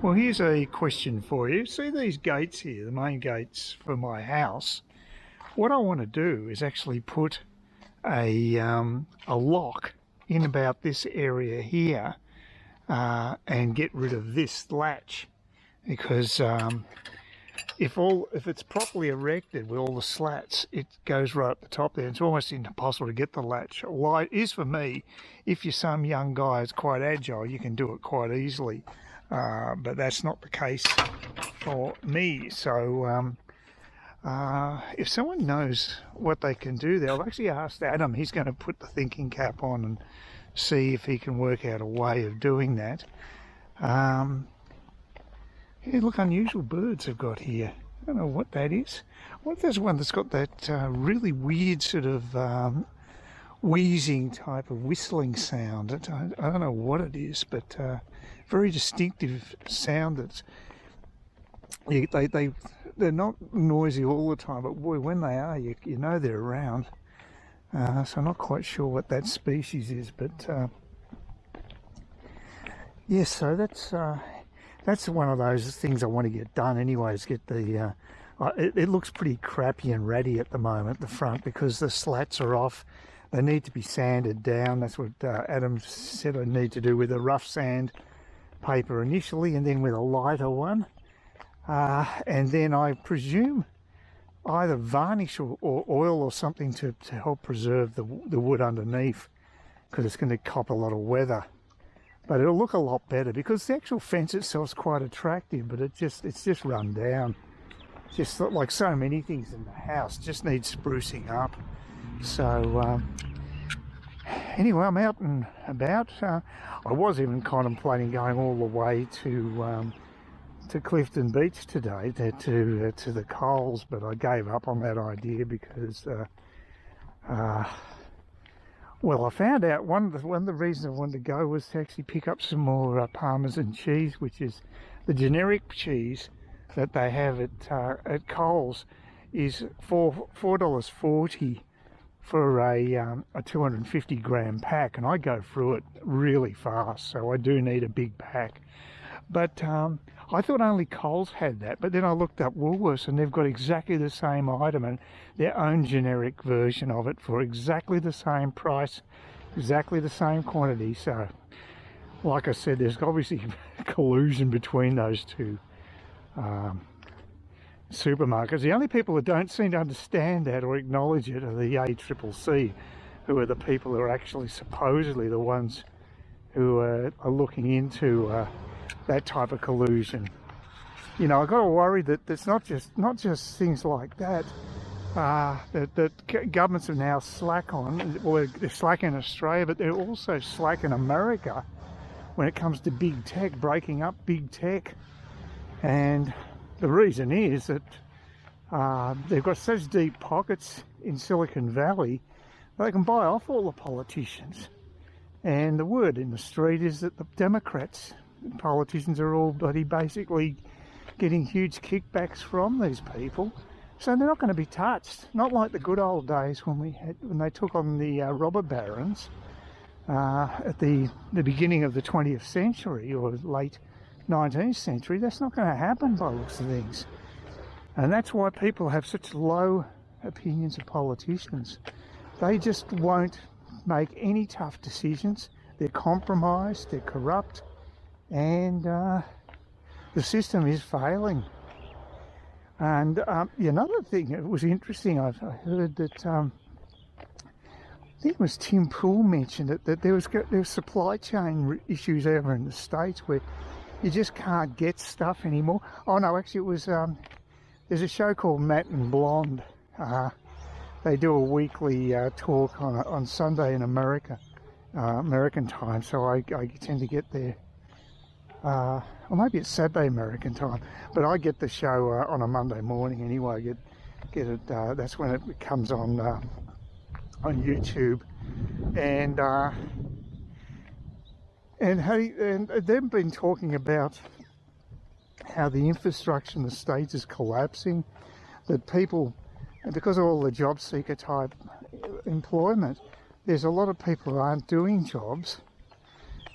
Well, here's a question for you. See these gates here, the main gates for my house? What I want to do is actually put a lock in about this area here and get rid of this latch, because if it's properly erected with all the slats, it goes right at the top there. It's almost impossible to get the latch. Well, it is for me. If you're some young guy who's quite agile, you can do it quite easily. But that's not the case for me. So if someone knows what they can do there, I've actually asked Adam. He's going to put the thinking cap on and see if he can work out a way of doing that. Yeah, look, unusual birds I've got here. I don't know what that is. What if there's one that's got that really weird sort of wheezing type of whistling sound? I don't know what it is, but very distinctive sound. That's they're not noisy all the time, but boy, when they are, you know they're around. So I'm not quite sure what that species is, but yes, so that's one of those things I want to get done anyways. Get the it looks pretty crappy and ratty at the moment, the front, because the slats are off. They need to be sanded down. That's what Adam said I need to do with a rough sand paper initially, and then with a lighter one, and then I presume either varnish or oil or something to help preserve the wood underneath, because it's going to cop a lot of weather. But it'll look a lot better, because the actual fence itself is quite attractive, but it's just run down. Just like so many things in the house, just needs sprucing up. So anyway, I'm out and about. I was even contemplating going all the way to Clifton Beach today, to the Coles, but I gave up on that idea because well, I found out one of the reasons I wanted to go was to actually pick up some more Parmesan cheese, which is the generic cheese that they have at Coles, is $4.40 for a 250 gram pack, and I go through it really fast, so I do need a big pack. But I thought only Coles had that, but then I looked up Woolworths and they've got exactly the same item and their own generic version of it for exactly the same price, exactly the same quantity. So like I said, there's obviously collusion between those two supermarkets. The only people that don't seem to understand that or acknowledge it are the ACCC, who are the people who are actually supposedly the ones who are looking into that type of collusion. You know, I've got to worry that it's not just things like that that governments are now slack on, or they're slack in Australia, but they're also slack in America when it comes to big tech, breaking up big tech. And the reason is that they've got such deep pockets in Silicon Valley, they can buy off all the politicians. And the word in the street is that the Democrats, politicians, are all basically getting huge kickbacks from these people, so they're not going to be touched. Not like the good old days when they took on the robber barons at the beginning of the 20th century or late 19th century. That's not going to happen by looks of things, and that's why people have such low opinions of politicians. They just won't make any tough decisions. They're compromised, they're corrupt, and the system is failing. And another thing that was interesting, I heard that I think it was Tim Poole mentioned it, that there was supply chain issues over in the States where you just can't get stuff anymore. Oh no, actually it was there's a show called Matt and Blonde. They do a weekly talk on Sunday in America, American time, so I tend to get there. Or maybe it's Saturday American time, but I get the show on a Monday morning anyway. Get it. That's when it comes on YouTube, and they've been talking about how the infrastructure in the States is collapsing. That people, because of all the job seeker type employment, there's a lot of people who aren't doing jobs.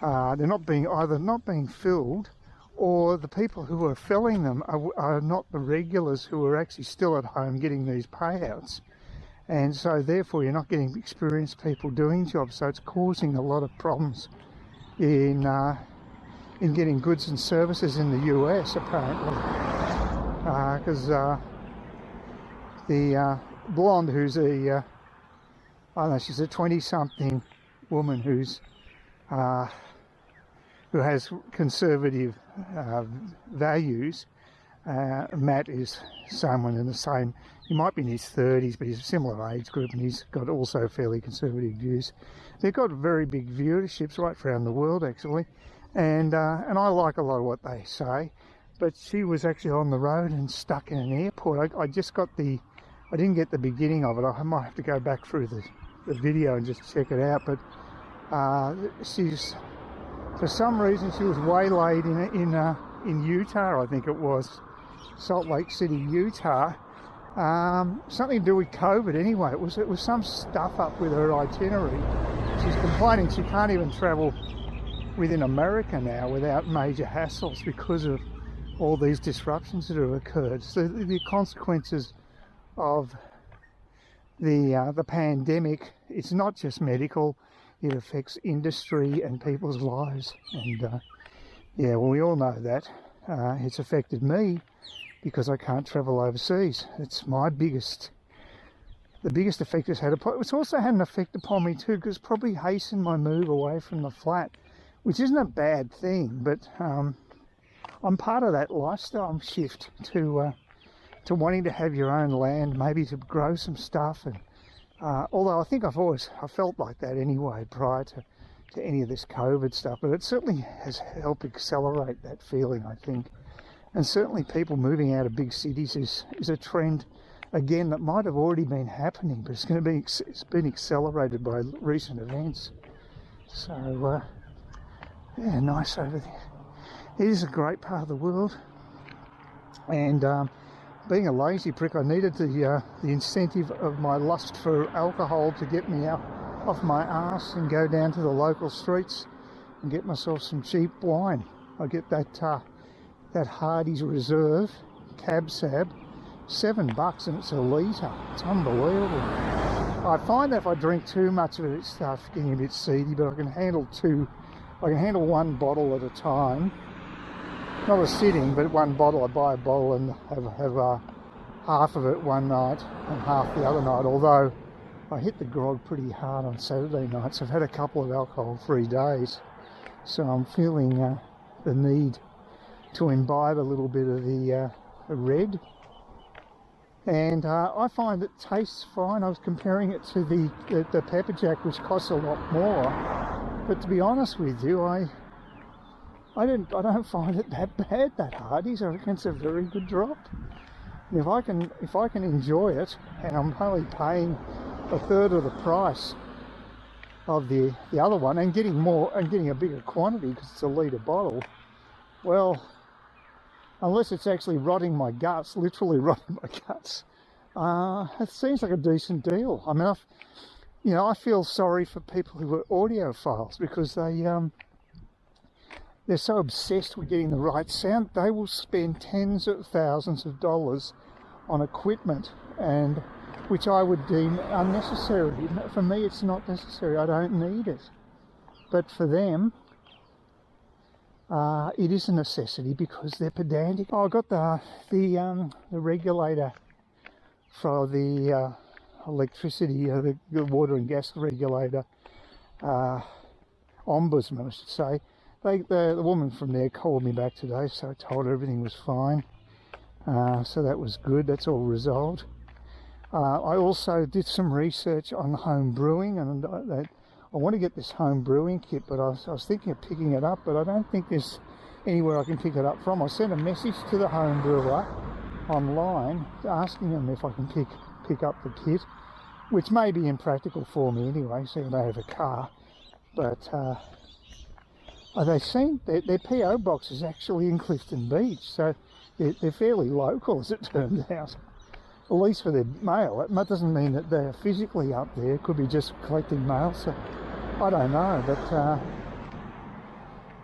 They're not being filled, or the people who are filling them are not the regulars who are actually still at home getting these payouts. And so therefore you're not getting experienced people doing jobs, so it's causing a lot of problems in getting goods and services in the US apparently. Because the blonde, who's I don't know, she's a 20-something woman who has conservative values. Matt is someone in the same, he might be in his 30s, but he's a similar age group, and he's got also fairly conservative views. They've got very big viewerships right around the world actually, and I like a lot of what they say. But she was actually on the road and stuck in an airport. I just got I didn't get the beginning of it. I might have to go back through the video and just check it out. But for some reason she was waylaid in Utah, I think it was, Salt Lake City, Utah. Something to do with COVID anyway. It was some stuff up with her itinerary. She's complaining she can't even travel within America now without major hassles because of all these disruptions that have occurred. So the consequences of the pandemic, it's not just medical, it affects industry and people's lives. And yeah, well, we all know that. It's affected me because I can't travel overseas. It's the biggest effect it's had. It's also had an effect upon me too, because it's probably hastened my move away from the flat, which isn't a bad thing, but I'm part of that lifestyle shift to wanting to have your own land, maybe to grow some stuff. And although I think I felt like that anyway prior to any of this COVID stuff, but it certainly has helped accelerate that feeling, I think. And certainly people moving out of big cities is a trend again that might have already been happening, but it's been accelerated by recent events. So yeah, nice over there. It is a great part of the world, and being a lazy prick, I needed the incentive of my lust for alcohol to get me off my arse and go down to the local streets and get myself some cheap wine. I get that Hardy's Reserve Cab Sab, $7, and it's a litre. It's unbelievable. I find that if I drink too much of it, it starts getting a bit seedy, but I can handle one bottle at a time. Not a sitting, but one bottle. I buy a bottle and have half of it one night and half the other night, although I hit the grog pretty hard on Saturday nights. I've had a couple of alcohol-free days, so I'm feeling the need to imbibe a little bit of the red. And I find it tastes fine. I was comparing it to the pepper jack, which costs a lot more. But to be honest with you, I don't find it that bad, that Hardy's. I reckon it's a very good drop. And if I can enjoy it, and I'm only paying a third of the price of the other one, and getting a bigger quantity because it's a litre bottle, well, unless it's actually rotting my guts, literally rotting my guts, it seems like a decent deal. I mean, I feel sorry for people who are audiophiles because they're so obsessed with getting the right sound. They will spend tens of thousands of dollars on equipment, and which I would deem unnecessary. For me, it's not necessary. I don't need it. But for them, it is a necessity because they're pedantic. Oh, I got the regulator for the electricity, the water and gas regulator, ombudsman, I should say. The woman from there called me back today, so I told her everything was fine. So that was good. That's all resolved. I also did some research on home brewing, and I want to get this home brewing kit, but I was thinking of picking it up, but I don't think there's anywhere I can pick it up from. I sent a message to the home brewer online asking them if I can pick up the kit, which may be impractical for me anyway, so I may have a car. But they seem their PO box is actually in Clifton Beach, so they're fairly local, as it turns out. At least for their mail. That doesn't mean that they're physically up there. It could be just collecting mail, so I don't know. But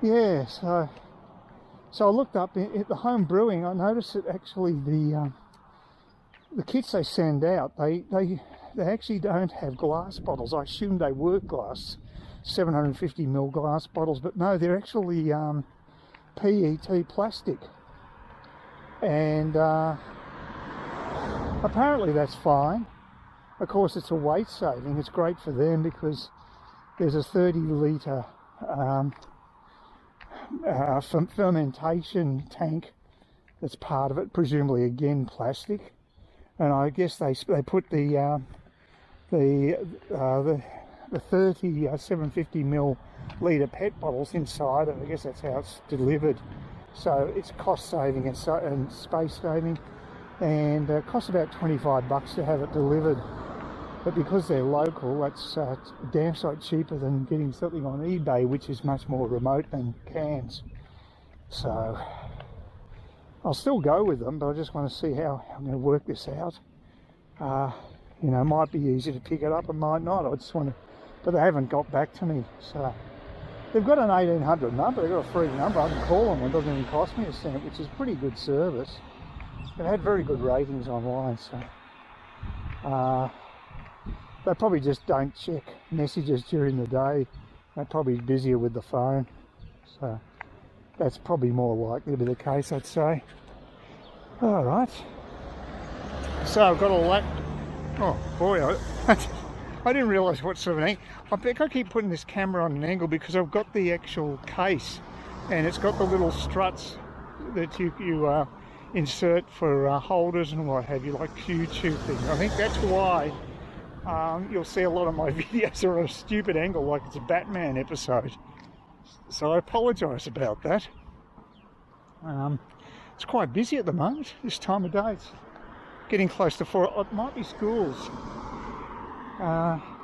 yeah, so So I looked up at the home brewing. I noticed that actually the kits they send out, they actually don't have glass bottles. I assumed they were glass, 750ml glass bottles, but no, they're actually PET plastic. And apparently that's fine. Of course, it's a weight saving. It's great for them because there's a 30-litre fermentation tank that's part of it, presumably again plastic. And I guess they put the 30 750ml litre PET bottles inside, and I guess that's how it's delivered. So it's cost saving and space saving, and it costs about $25 to have it delivered. But because they're local, that's damn sight cheaper than getting something on eBay, which is much more remote than cans. So I'll still go with them, but I just want to see how I'm going to work this out. You know, it might be easy to pick it up, it might not. I just want to, but they haven't got back to me. So they've got an 1800 number, they've got a free number. I can call them, it doesn't even cost me a cent, which is pretty good service. They've had very good ratings online, so they probably just don't check messages during the day. They're probably busier with the phone, so that's probably more likely to be the case, I'd say. All right, so I've got all that. Oh boy, I didn't realise what sort of an angle. I think I keep putting this camera on an angle because I've got the actual case, and it's got the little struts that you insert for holders and what have you, like YouTube things. I think that's why you'll see a lot of my videos are on a stupid angle, like it's a Batman episode. So I apologise about that. It's quite busy at the moment, this time of day. It's getting close to 4. It might be schools.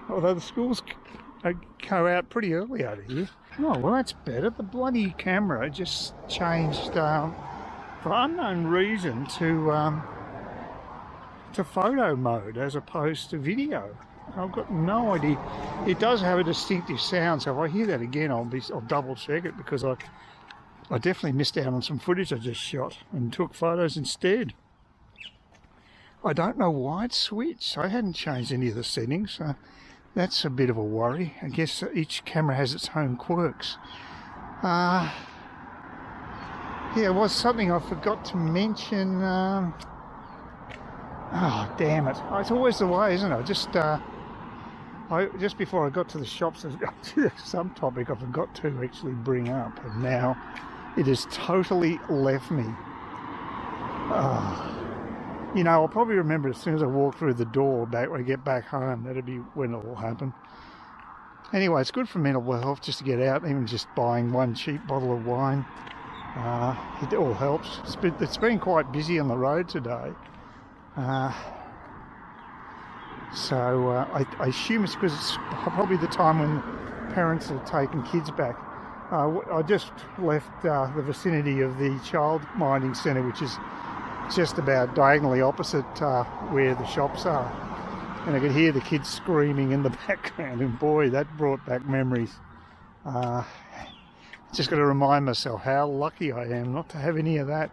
Although the schools go out pretty early over here. Oh, well, that's better. The bloody camera just changed for unknown reason to photo mode as opposed to video. I've got no idea. It does have a distinctive sound, so if I hear that again, I'll double check it, because I definitely missed out on some footage I just shot and took photos instead. I don't know why it switched. I hadn't changed any of the settings, so that's a bit of a worry. I guess each camera has its own quirks. Yeah, it was something I forgot to mention. Oh, damn it. It's always the way, isn't it? Just before I got to the shops, there's some topic I forgot to actually bring up, and now it has totally left me. You know, I'll probably remember as soon as I walk through the door when I get back home. That'll be when it will happen. Anyway, it's good for mental health just to get out, even just buying one cheap bottle of wine. It all helps. It's been quite busy on the road today. So I assume it's because it's probably the time when parents are taking kids back. I just left the vicinity of the child minding centre, which is just about diagonally opposite where the shops are, and I could hear the kids screaming in the background, and boy, that brought back memories. Just got to remind myself how lucky I am not to have any of that.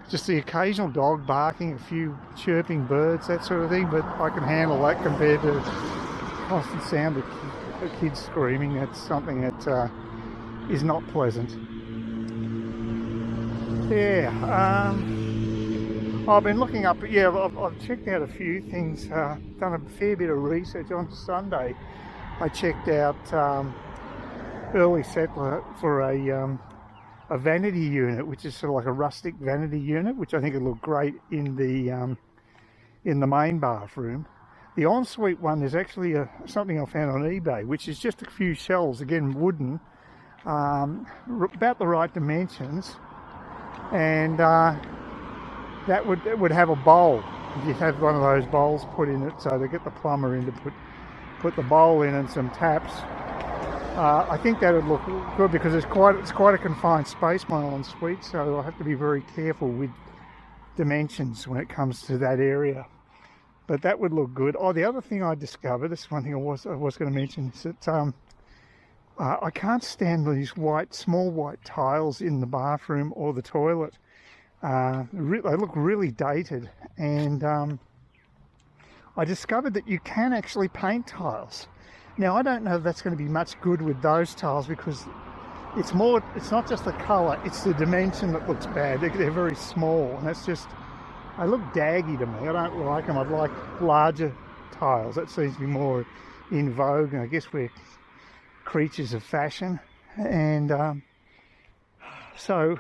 Just the occasional dog barking, a few chirping birds, that sort of thing, but I can handle that compared to the constant sound of kids screaming. That's something that is not pleasant. Yeah, I've been looking up, I've checked out a few things, done a fair bit of research. On Sunday I checked out Early Settler for a vanity unit, which is sort of like a rustic vanity unit, which I think would look great in the main bathroom. The ensuite one is actually something I found on eBay, which is just a few shelves, again wooden, about the right dimensions, and that would have a bowl. You'd have one of those bowls put in it, so they get the plumber in to put the bowl in and some taps. I think that would look good because it's quite a confined space, my ensuite, so I have to be very careful with dimensions when it comes to that area. But that would look good. Oh, the other thing I discovered, this is one thing I was going to mention, is that I can't stand these small white tiles in the bathroom or the toilet. They look really dated, and I discovered that you can actually paint tiles. Now, I don't know if that's going to be much good with those tiles, because it's not just the colour, it's the dimension that looks bad. They're very small, and they look daggy to me. I don't like them. I'd like larger tiles. That seems to be more in vogue, and I guess we're creatures of fashion. And so,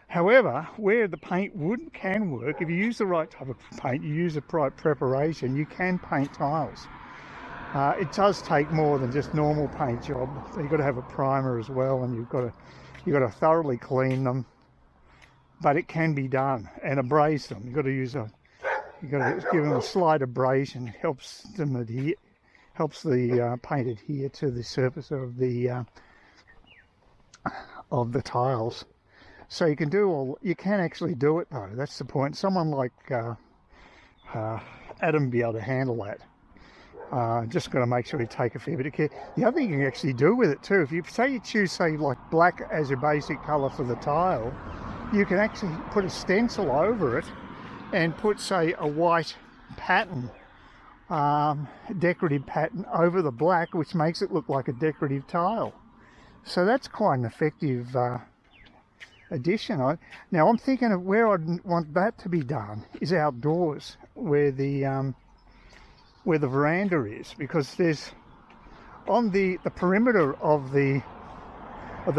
however, where the paint can work, if you use the right type of paint, you use the right preparation, you can paint tiles. It does take more than just normal paint job. You've got to have a primer as well, and you've got to thoroughly clean them. But it can be done, and abrase them. You've got to give them a slight abrasion. It helps them adhere, helps the paint adhere to the surface of the tiles. So you can actually do it though. That's the point. Someone like Adam be able to handle that. Just got to make sure you take a fair bit of care. The other thing you can actually do with it too, if you choose like black as your basic colour for the tile, you can actually put a stencil over it and put, say, a white pattern, decorative pattern over the black, which makes it look like a decorative tile. So that's quite an effective addition. Now I'm thinking of where I'd want that to be done is outdoors, where the veranda is, because there's on the perimeter of the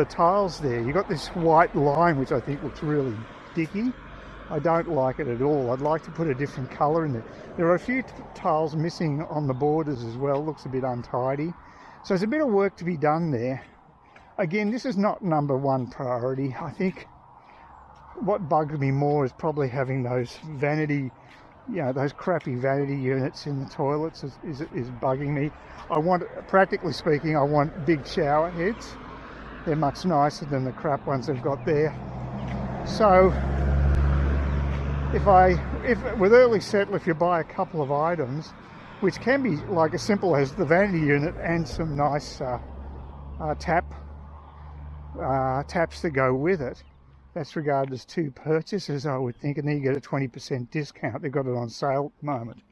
tiles there, you've got this white line which I think looks really dicky. I don't like it at all. I'd like to put a different colour in there. There are a few tiles missing on the borders as well. Looks a bit untidy. So there's a bit of work to be done there. Again, this is not number one priority. I think what bugs me more is probably having those vanity, those crappy vanity units in the toilets is bugging me. Practically speaking, I want big shower heads. They're much nicer than the crap ones they've got there. So if with Early Settler, if you buy a couple of items, which can be like as simple as the vanity unit and some nice taps to go with it, that's regarded as two purchases, I would think, and then you get a 20% discount. They've got it on sale at the moment.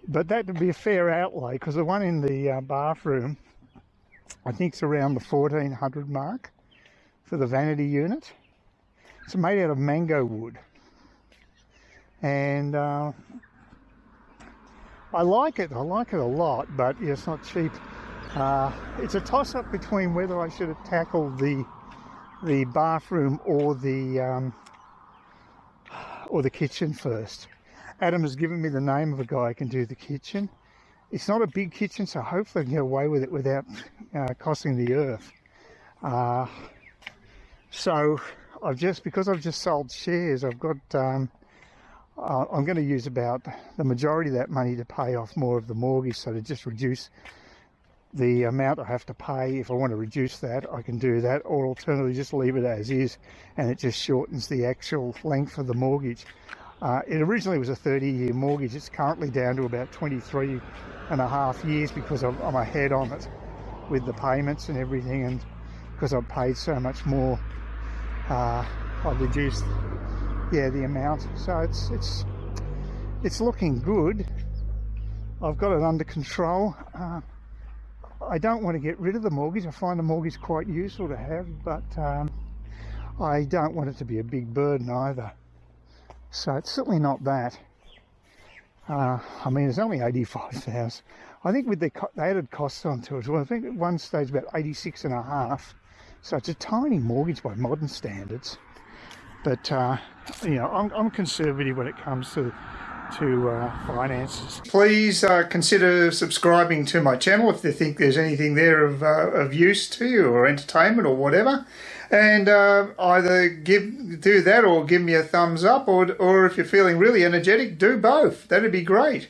But that would be a fair outlay, because the one in the bathroom, I think it's around the 1400 mark for the vanity unit. It's made out of mango wood, and I like it. I like it a lot, but it's not cheap. It's a toss-up between whether I should have tackled the bathroom or the kitchen first. Adam has given me the name of a guy who can do the kitchen. It's not a big kitchen, so hopefully I can get away with it without costing the earth. So because I've just sold shares, I've got I'm going to use about the majority of that money to pay off more of the mortgage, so to just reduce the amount I have to pay. If I want to reduce that, I can do that, or alternatively just leave it as is, and it just shortens the actual length of the mortgage. It originally was a 30-year mortgage. It's currently down to about 23 and a half years because I'm ahead on it with the payments and everything, and because I've paid so much more, I've reduced the amount. So it's looking good. I've got it under control. I don't want to get rid of the mortgage. I find the mortgage quite useful to have, but I don't want it to be a big burden either. So it's certainly not that. I mean, it's only 85,000. I think with the added costs onto it as well, I think at one stage about 86 and a half. So it's a tiny mortgage by modern standards. But I'm conservative when it comes to finances. Please consider subscribing to my channel if you think there's anything there of use to you, or entertainment or whatever, and either do that or give me a thumbs up, or if you're feeling really energetic, do both. That'd be great.